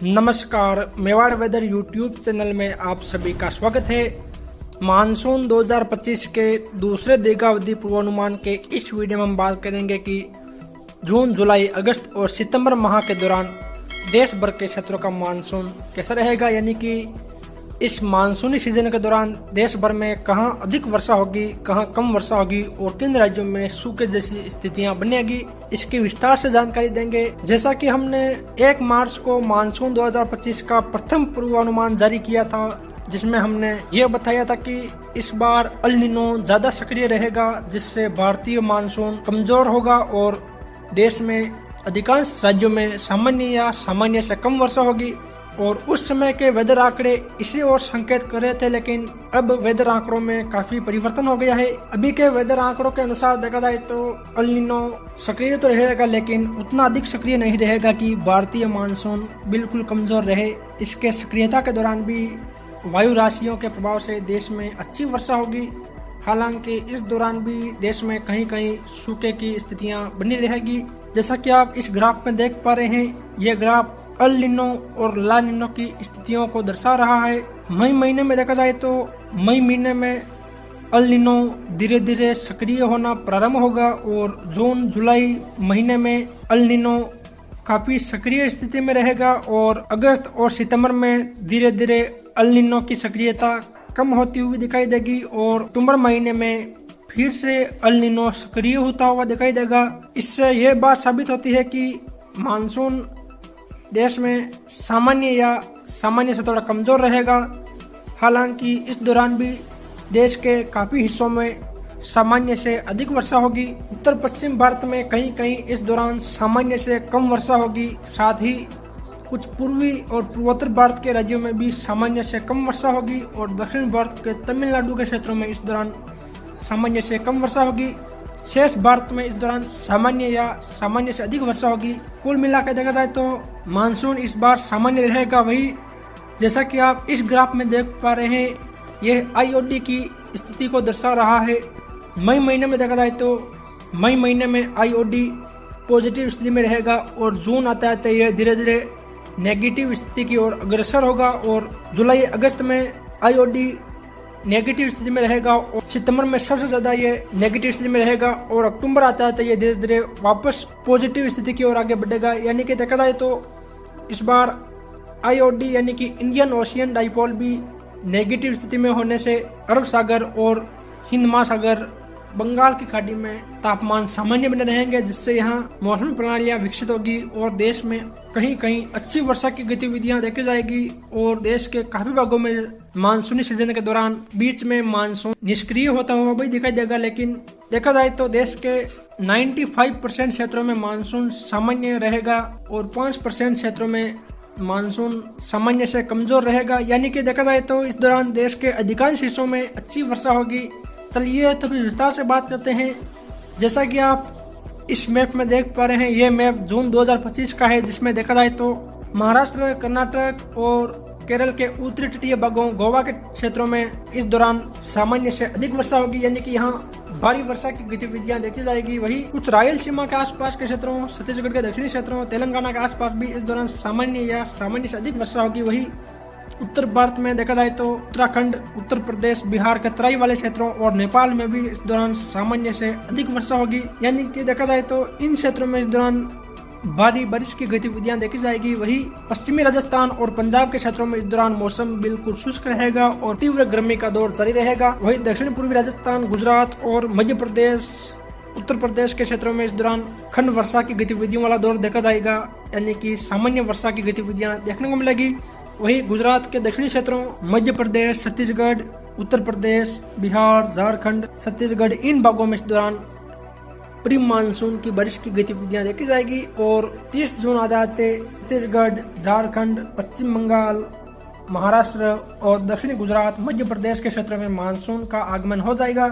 नमस्कार, Mewar weather YouTube channel में आप सभी का स्वागत है। मानसून 2025 के दूसरे दीर्घावधि पूर्वानुमान के इस वीडियो में हम बात करेंगे कि जून, जुलाई, अगस्त और सितंबर माह के दौरान देश भर के क्षेत्रों का मानसून कैसा रहेगा, यानी कि इस मानसूनी सीजन के दौरान देश भर में कहां अधिक वर्षा होगी, कहां कम वर्षा होगी और किन राज्यों में सूखे जैसी स्थितियां बनेगी, इसकी विस्तार से जानकारी देंगे। जैसा कि हमने 1 मार्च को मानसून 2025 का प्रथम पूर्वानुमान जारी किया था, जिसमें हमने यह बताया था कि इस बार अल नीनो ज्यादा सक्रिय रहेगा, जिससे भारतीय मानसून कमजोर होगा और देश में अधिकांश राज्यों में सामान्य या सामान्य से कम वर्षा होगी। और उस समय के वेदर आंकड़े इसी ओर संकेत कर रहे थे, लेकिन अब वेदर आंकड़ों में काफी परिवर्तन हो गया है। अभी के वेदर आंकड़ों के अनुसार देखा जाए तो अल नीनो सक्रिय तो रहेगा, लेकिन उतना अधिक सक्रिय नहीं रहेगा कि भारतीय मानसून बिल्कुल कमजोर रहे। इसके सक्रियता के दौरान भी वायु राशियों के प्रभाव से देश में अच्छी वर्षा होगी। हालांकि इस दौरान भी देश में कहीं कहीं सूखे की स्थितियां बनी रहेगी। जैसा कि आप इस ग्राफ में देख पा रहे हैं, यह ग्राफ अल नीनो और ला नीनो की स्थितियों को दर्शा रहा है। मई महीने में देखा जाए तो मई महीने में अल नीनो धीरे धीरे सक्रिय होना प्रारंभ होगा और जून जुलाई महीने में अल नीनो काफी सक्रिय स्थिति में रहेगा और अगस्त और सितंबर में धीरे धीरे अल नीनो की सक्रियता कम होती हुई दिखाई देगी और अक्टूबर महीने में फिर से अल नीनो सक्रिय होता हुआ दिखाई देगा। इससे यह बात साबित होती है कि मानसून देश में सामान्य या सामान्य से थोड़ा कमजोर रहेगा। हालांकि इस दौरान भी देश के काफी हिस्सों में सामान्य से अधिक वर्षा होगी। उत्तर पश्चिम भारत में कहीं कहीं इस दौरान सामान्य से कम वर्षा होगी। साथ ही कुछ पूर्वी और पूर्वोत्तर भारत के राज्यों में भी सामान्य से कम वर्षा होगी और दक्षिण भारत के तमिलनाडु के क्षेत्रों में इस दौरान सामान्य से कम वर्षा होगी। शेष भारत में इस दौरान सामान्य या सामान्य से अधिक वर्षा होगी। कुल मिलाकर देखा जाए तो मानसून इस बार सामान्य रहेगा। वही जैसा कि आप इस ग्राफ में देख पा रहे हैं, यह आईओडी की स्थिति को दर्शा रहा है। मई महीने में देखा जाए तो मई महीने में आईओडी पॉजिटिव स्थिति में रहेगा और जून आता है यह धीरे धीरे नेगेटिव स्थिति की ओर अग्रसर होगा और जुलाई अगस्त में आईओडी नेगेटिव स्थिति में रहेगा और सितंबर में सबसे ज्यादा ये नेगेटिव स्थिति में रहेगा और अक्टूबर आता है तो ये धीरे धीरे वापस पॉजिटिव स्थिति की ओर आगे बढ़ेगा। यानी कि देखा जाए तो इस बार आईओडी यानी कि इंडियन ओशियन डाइपोल भी नेगेटिव स्थिति में होने से अरब सागर और हिंद महासागर, बंगाल की खाड़ी में तापमान सामान्य बने रहेंगे, जिससे यहाँ मौसमी प्रणालियां विकसित होगी और देश में कहीं कहीं अच्छी वर्षा की गतिविधियां देखी जाएगी और देश के काफी भागों में मानसूनी सीजन के दौरान बीच में मानसून निष्क्रिय होता हुआ भी दिखाई देगा। लेकिन देखा जाए तो देश के 95% क्षेत्रों में मानसून सामान्य रहेगा और 5% क्षेत्रों में मानसून सामान्य से कमजोर रहेगा। यानी कि देखा जाए तो इस दौरान देश के अधिकांश हिस्सों में अच्छी वर्षा होगी। चलिए तो फिर विस्तार से बात करते हैं। जैसा कि आप इस मैप में देख पा रहे हैं, यह मैप जून 2025 का है, जिसमें देखा जाए तो महाराष्ट्र, कर्नाटक और केरल के उत्तरी तटीय भागों, गोवा के क्षेत्रों में इस दौरान सामान्य से अधिक वर्षा होगी, यानी कि यहाँ भारी वर्षा की गतिविधियां देखी जाएगी। वही कुछ रायलसीमा के आसपास के क्षेत्रों, छत्तीसगढ़ के दक्षिणी क्षेत्रों, तेलंगाना के आसपास भी इस दौरान सामान्य या सामान्य से अधिक वर्षा होगी। वही उत्तर भारत में देखा जाए तो उत्तराखंड, उत्तर प्रदेश, बिहार के तराई वाले क्षेत्रों और नेपाल में भी इस दौरान सामान्य से अधिक वर्षा होगी। यानी कि देखा जाए तो इन क्षेत्रों में इस दौरान भारी बारिश की गतिविधियां देखी जाएगी। वही पश्चिमी राजस्थान और पंजाब के क्षेत्रों में इस दौरान मौसम बिल्कुल शुष्क रहेगा और तीव्र गर्मी का दौर जारी रहेगा। वही दक्षिण पूर्वी राजस्थान, गुजरात और मध्य प्रदेश, उत्तर प्रदेश के क्षेत्रों में इस दौरान खंड वर्षा की गतिविधियों वाला दौर देखा जाएगा, यानी कि सामान्य वर्षा की गतिविधियां देखने को मिलेगी। वही गुजरात के दक्षिणी क्षेत्रों, मध्य प्रदेश, छत्तीसगढ़, उत्तर प्रदेश, बिहार, झारखंड, छत्तीसगढ़, इन भागों में इस दौरान प्री मानसून की बारिश की गतिविधियां देखी जाएगी और 30 जून आ जाते छत्तीसगढ़, झारखंड, पश्चिम बंगाल, महाराष्ट्र और दक्षिणी गुजरात, मध्य प्रदेश के क्षेत्रों में मानसून का आगमन हो जाएगा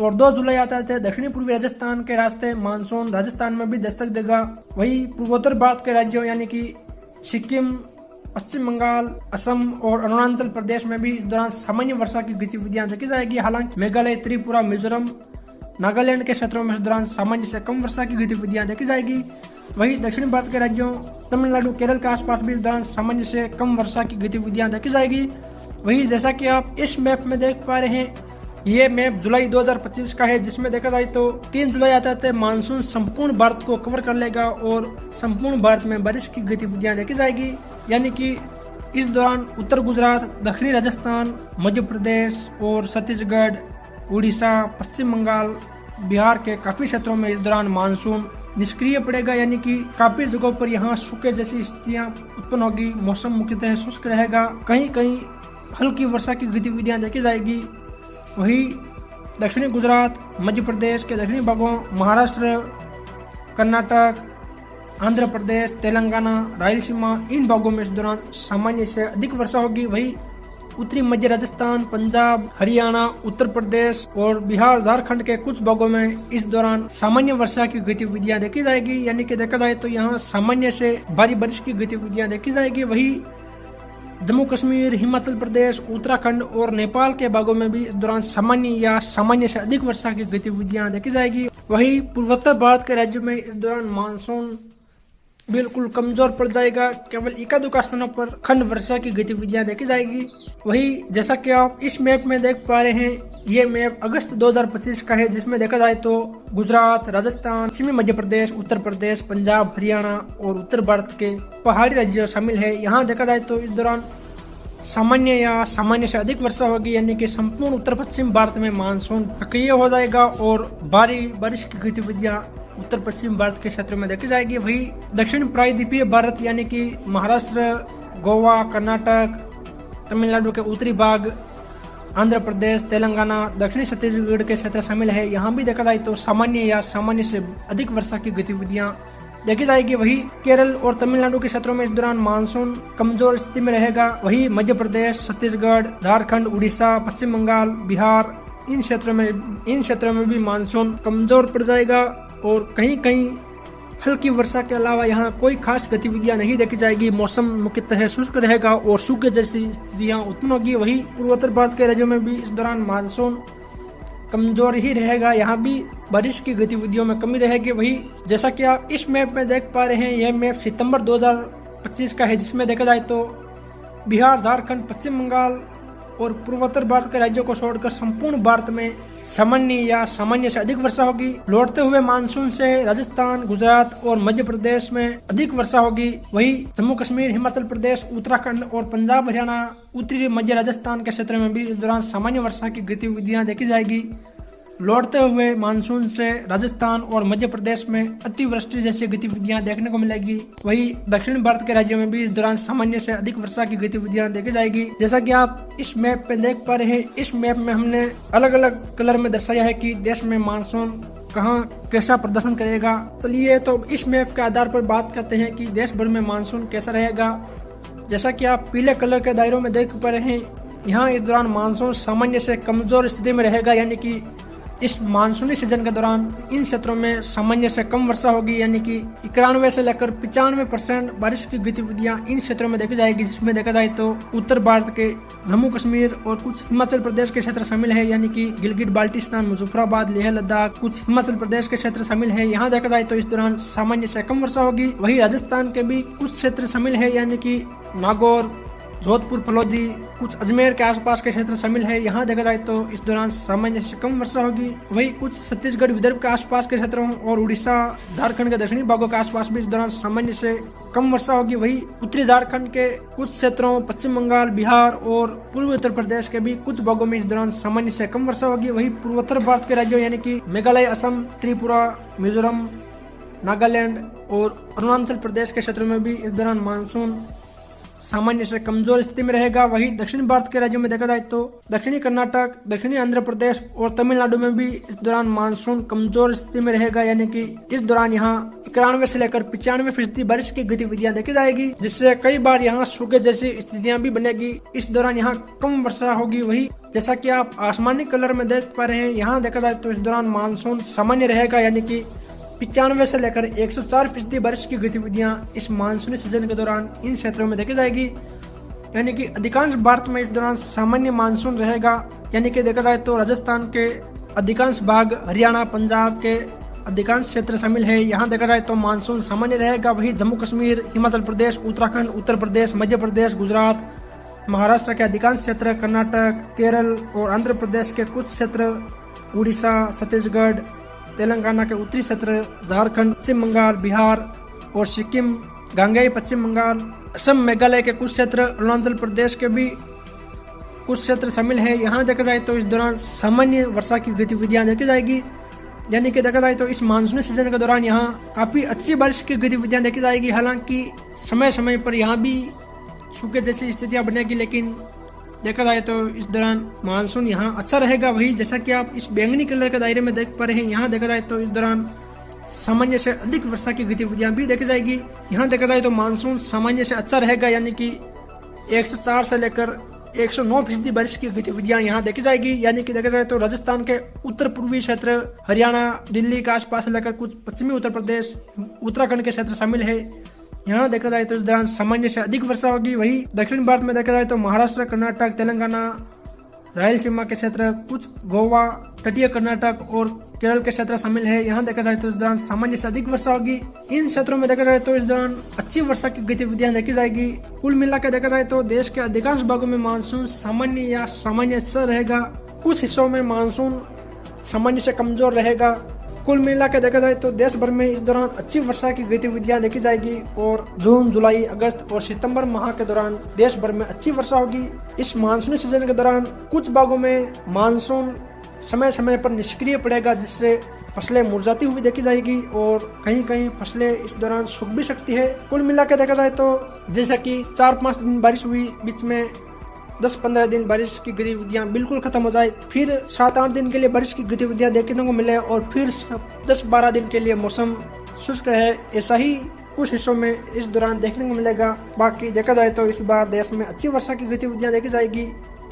और 2 जुलाई आता है दक्षिणी पूर्वी राजस्थान के रास्ते मानसून राजस्थान में भी दस्तक देगा। वही पूर्वोत्तर भारत के राज्यों यानी कि सिक्किम, पश्चिम बंगाल, असम और अरुणाचल प्रदेश में भी इस दौरान सामान्य वर्षा की गतिविधियां देखी जाएगी। हालांकि मेघालय, त्रिपुरा, मिजोरम, नागालैंड के क्षेत्रों में इस दौरान सामान्य से कम वर्षा की गतिविधियां देखी जाएगी। वहीं दक्षिण भारत के राज्यों तमिलनाडु केरल के आसपास भी इस दौरान सामान्य से कम वर्षा की गतिविधियां देखी जाएगी। वही जैसा कि आप इस मैप में देख पा रहे हैं, ये मैप जुलाई 2025 का है, जिसमें देखा जाए तो 3 जुलाई आता है मानसून संपूर्ण भारत को कवर कर लेगा और संपूर्ण भारत में बारिश की गतिविधियां देखी जाएगी। यानी कि इस दौरान उत्तर गुजरात, दक्षिणी राजस्थान, मध्य प्रदेश और छत्तीसगढ़, उड़ीसा, पश्चिम बंगाल, बिहार के काफी क्षेत्रों में इस दौरान मानसून निष्क्रिय पड़ेगा। यानी कि काफी जगहों पर यहाँ सूखे जैसी स्थितियां उत्पन्न होगी, मौसम मुख्यतः शुष्क रहेगा, कहीं कहीं हल्की वर्षा की गतिविधियां देखी जाएगी। वही दक्षिणी गुजरात, मध्य प्रदेश के दक्षिणी भागों, महाराष्ट्र, कर्नाटक, आंध्र प्रदेश, तेलंगाना, रायलसीमा, इन भागों में इस दौरान सामान्य से अधिक वर्षा होगी। वही उत्तरी मध्य राजस्थान, पंजाब, हरियाणा, उत्तर प्रदेश और बिहार, झारखंड के कुछ भागों में इस दौरान सामान्य वर्षा की गतिविधियां देखी जाएगी। यानी कि देखा जाए तो यहाँ सामान्य से भारी बारिश की गतिविधियां देखी जाएगी। वही जम्मू कश्मीर, हिमाचल प्रदेश, उत्तराखंड और नेपाल के भागों में भी इस दौरान सामान्य या सामान्य से अधिक वर्षा की गतिविधियां देखी जाएगी। वही पूर्वोत्तर भारत के राज्यों में इस दौरान मानसून बिल्कुल कमजोर पड़ जाएगा, केवल एकाध स्थानों पर खंड वर्षा की गतिविधियां देखी जाएगी। वही जैसा कि आप इस मैप में देख पा रहे हैं, ये मैप अगस्त 2025 का है, जिसमें देखा जाए तो गुजरात, राजस्थान, पश्चिमी मध्य प्रदेश, उत्तर प्रदेश, पंजाब, हरियाणा और उत्तर भारत के पहाड़ी राज्य शामिल है। यहाँ देखा जाए तो इस दौरान सामान्य या सामान्य से अधिक वर्षा होगी। यानी कि संपूर्ण उत्तर पश्चिम भारत में मानसून सक्रिय हो जाएगा और भारी बारिश की गतिविधियां उत्तर पश्चिम भारत के क्षेत्रों में देखी जाएगी। वही दक्षिण प्रायद्वीपीय भारत यानी कि महाराष्ट्र, गोवा, कर्नाटक, तमिलनाडु के उत्तरी भाग, आंध्र प्रदेश, तेलंगाना, दक्षिणी छत्तीसगढ़ के क्षेत्र शामिल है। यहाँ भी देखा जाए तो सामान्य या सामान्य से अधिक वर्षा की गतिविधियां देखी जाएगी। वही केरल और तमिलनाडु के क्षेत्रों में इस दौरान मानसून कमजोर स्थिति में रहेगा। वही मध्य प्रदेश, छत्तीसगढ़, झारखंड, उड़ीसा, पश्चिम बंगाल, बिहार, इन क्षेत्रों में भी मानसून कमजोर पड़ जाएगा और कहीं कहीं हल्की वर्षा के अलावा यहाँ कोई खास गतिविधियां नहीं देखी जाएगी। मौसम मुख्यतः शुष्क रहेगा और सूखे जैसी स्थितियां उत्पन्न होगी। वही पूर्वोत्तर भारत के राज्यों में भी इस दौरान मानसून कमजोर ही रहेगा, यहाँ भी बारिश की गतिविधियों में कमी रहेगी। वही जैसा कि आप इस मैप में देख पा रहे हैं, यह मैप सितंबर 2025 का है, जिसमें देखा जाए तो बिहार, झारखंड, पश्चिम बंगाल और पूर्वोत्तर भारत के राज्यों को छोड़कर संपूर्ण भारत में सामान्य या सामान्य से अधिक वर्षा होगी। लौटते हुए मानसून से राजस्थान, गुजरात और मध्य प्रदेश में अधिक वर्षा होगी। वही जम्मू कश्मीर, हिमाचल प्रदेश, उत्तराखंड और पंजाब, हरियाणा, उत्तरी मध्य राजस्थान के क्षेत्र में भी इस दौरान सामान्य वर्षा की गतिविधियां देखी जाएगी। लौटते हुए मानसून से राजस्थान और मध्य प्रदेश में अतिवृष्टि जैसी गतिविधियां देखने को मिलेगी। वही दक्षिण भारत के राज्यों में भी इस दौरान सामान्य से अधिक वर्षा की गतिविधियां देखी जाएगी। जैसा कि आप इस मैप पे देख पा रहे हैं, इस मैप में हमने अलग अलग कलर में दर्शाया है कि देश में मानसून कहाँ कैसा प्रदर्शन करेगा। चलिए तो इस मैप के आधार पर बात करते हैं कि देश भर में मानसून कैसा रहेगा। जैसा कि आप पीले कलर के दायरों में देख पा रहे हैं, यहाँ इस दौरान मानसून सामान्य से कमजोर स्थिति में रहेगा। यानी कि इस मानसूनी सीजन के दौरान इन क्षेत्रों में सामान्य से कम वर्षा होगी। यानी कि 91 से लेकर 95% बारिश की गतिविधियां इन क्षेत्रों में देखी जाएगी, जिसमें देखा जाए तो उत्तर भारत के जम्मू कश्मीर और कुछ हिमाचल प्रदेश के क्षेत्र शामिल है। यानी कि गिलगित बाल्टिस्तान, मुजफ्फराबाद, लेह लद्दाख, कुछ हिमाचल प्रदेश के क्षेत्र शामिल है। यहाँ देखा जाए तो इस दौरान सामान्य से कम वर्षा होगी। वही राजस्थान के भी कुछ क्षेत्र शामिल है, यानी कि नागौर, जोधपुर, फलोदी, कुछ अजमेर के आसपास के क्षेत्र शामिल है। यहाँ देखा जाए तो इस दौरान सामान्य से कम वर्षा होगी। वही कुछ छत्तीसगढ़, विदर्भ के आसपास के क्षेत्रों और उड़ीसा, झारखंड के दक्षिणी भागों के आसपास भी इस दौरान सामान्य से कम वर्षा होगी। वही उत्तरी झारखंड के कुछ क्षेत्रों, पश्चिम बंगाल, बिहार और पूर्वी उत्तर प्रदेश के भी कुछ भागों में इस दौरान सामान्य से कम वर्षा होगी। वही पूर्वोत्तर भारत के राज्यों यानी कि मेघालय, असम, त्रिपुरा, मिजोरम, नागालैंड और अरुणाचल प्रदेश के क्षेत्रों में भी इस दौरान मानसून सामान्य से कमजोर स्थिति में रहेगा। वही दक्षिण भारत के राज्यों में देखा जाए तो दक्षिणी कर्नाटक, दक्षिणी आंध्र प्रदेश और तमिलनाडु में भी इस दौरान मानसून कमजोर स्थिति में रहेगा। यानी कि इस दौरान यहाँ 91 से लेकर 95% बारिश की गतिविधियां देखी जाएगी, जिससे कई बार यहाँ सूखे जैसी स्थितियां भी बनेगी। इस दौरान यहाँ कम वर्षा होगी। वही जैसा कि आप आसमानी कलर में देख पा रहे हैं, यहाँ देखा जाए तो इस दौरान मानसून सामान्य रहेगा। यानी कि 95 से लेकर 104% बारिश की गतिविधियां इस मानसूनी सीजन के दौरान इन क्षेत्रों में देखी जाएगी। यानी कि अधिकांश भारत में इस दौरान सामान्य मानसून रहेगा। यानी कि देखा जाए तो राजस्थान के अधिकांश भाग, हरियाणा, पंजाब के अधिकांश क्षेत्र शामिल है। यहाँ देखा जाए तो मानसून सामान्य रहेगा। वही जम्मू कश्मीर, हिमाचल प्रदेश, उत्तराखंड, उत्तर प्रदेश, मध्य प्रदेश, गुजरात, महाराष्ट्र के अधिकांश क्षेत्र, कर्नाटक, केरल और आंध्र प्रदेश के कुछ क्षेत्र, उड़ीसा, छत्तीसगढ़, तेलंगाना के उत्तरी क्षेत्र, झारखंड, पश्चिम बंगाल, बिहार और सिक्किम, गांगेय पश्चिम बंगाल, असम, मेघालय के कुछ क्षेत्र, अरुणाचल प्रदेश के भी कुछ क्षेत्र शामिल है। यहाँ देखा जाए तो इस दौरान सामान्य वर्षा की गतिविधियां देखी जाएगी। यानी कि देखा जाए तो इस मानसूनी सीजन के दौरान यहाँ काफी अच्छी बारिश की गतिविधियां देखी जाएगी। हालांकि समय समय पर यहाँ भी सूखे जैसी स्थितियां बनेगी, लेकिन देखा जाए तो इस दौरान मानसून यहाँ अच्छा रहेगा। वही जैसा कि आप इस बैंगनी कलर के दायरे में देख पा रहे हैं, यहाँ देखा जाए तो इस दौरान सामान्य से अधिक वर्षा की गतिविधियां भी देखी जाएगी। यहाँ देखा जाए तो मानसून सामान्य से अच्छा रहेगा, यानी कि 104 से लेकर 109% बारिश की गतिविधियां यहाँ देखी जाएगी। यानी कि देखा जाए तो राजस्थान के उत्तर पूर्वी क्षेत्र, हरियाणा, दिल्ली के आसपास लेकर कुछ पश्चिमी उत्तर प्रदेश, उत्तराखंड के क्षेत्र शामिल है। यहाँ देखा जाए तो इस दौरान सामान्य से अधिक वर्षा होगी। वही दक्षिण भारत में देखा जाए तो महाराष्ट्र, कर्नाटक, तेलंगाना, रायलसीमा के क्षेत्र, कुछ गोवा, तटीय कर्नाटक और केरल के क्षेत्र शामिल है। यहाँ देखा जाए तो इस दौरान सामान्य से अधिक वर्षा होगी। इन क्षेत्रों में देखा जाए तो इस दौरान अच्छी वर्षा की गतिविधियां देखी जाएगी। कुल मिलाकर देखा जाए तो देश के अधिकांश भागों में मानसून सामान्य या सामान्य अच्छा रहेगा। कुछ हिस्सों में मानसून सामान्य से कमजोर रहेगा। कुल मिलाकर देखा जाए तो देश भर में इस दौरान अच्छी वर्षा की गतिविधियां देखी जाएगी और जून, जुलाई, अगस्त और सितंबर माह के दौरान देश भर में अच्छी वर्षा होगी। इस मानसूनी सीजन के दौरान कुछ भागों में मानसून समय समय पर निष्क्रिय पड़ेगा, जिससे फसलें मुरझाती हुई देखी जाएगी और कहीं कहीं फसलें इस दौरान सूख भी सकती है। कुल मिलाकर देखा जाए तो जैसा कि 4-5 दिन बारिश हुई, बीच में 10-15 दिन बारिश की गतिविधियां बिल्कुल खत्म हो जाए, फिर 7-8 दिन के लिए बारिश की गतिविधियां देखने को मिले और फिर 10-12 दिन के लिए मौसम शुष्क रहे, ऐसा ही कुछ हिस्सों में इस दौरान देखने को मिलेगा। बाकी देखा जाए तो इस बार देश में अच्छी वर्षा की गतिविधियां देखी जाएगी।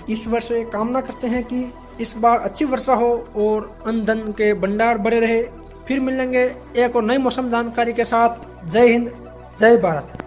ईश्वर से कामना करते हैं कि इस बार अच्छी वर्षा हो और अन्न धन के भंडार भरे रहे। फिर मिलेंगे एक और नई मौसम जानकारी के साथ। जय हिंद, जय भारत।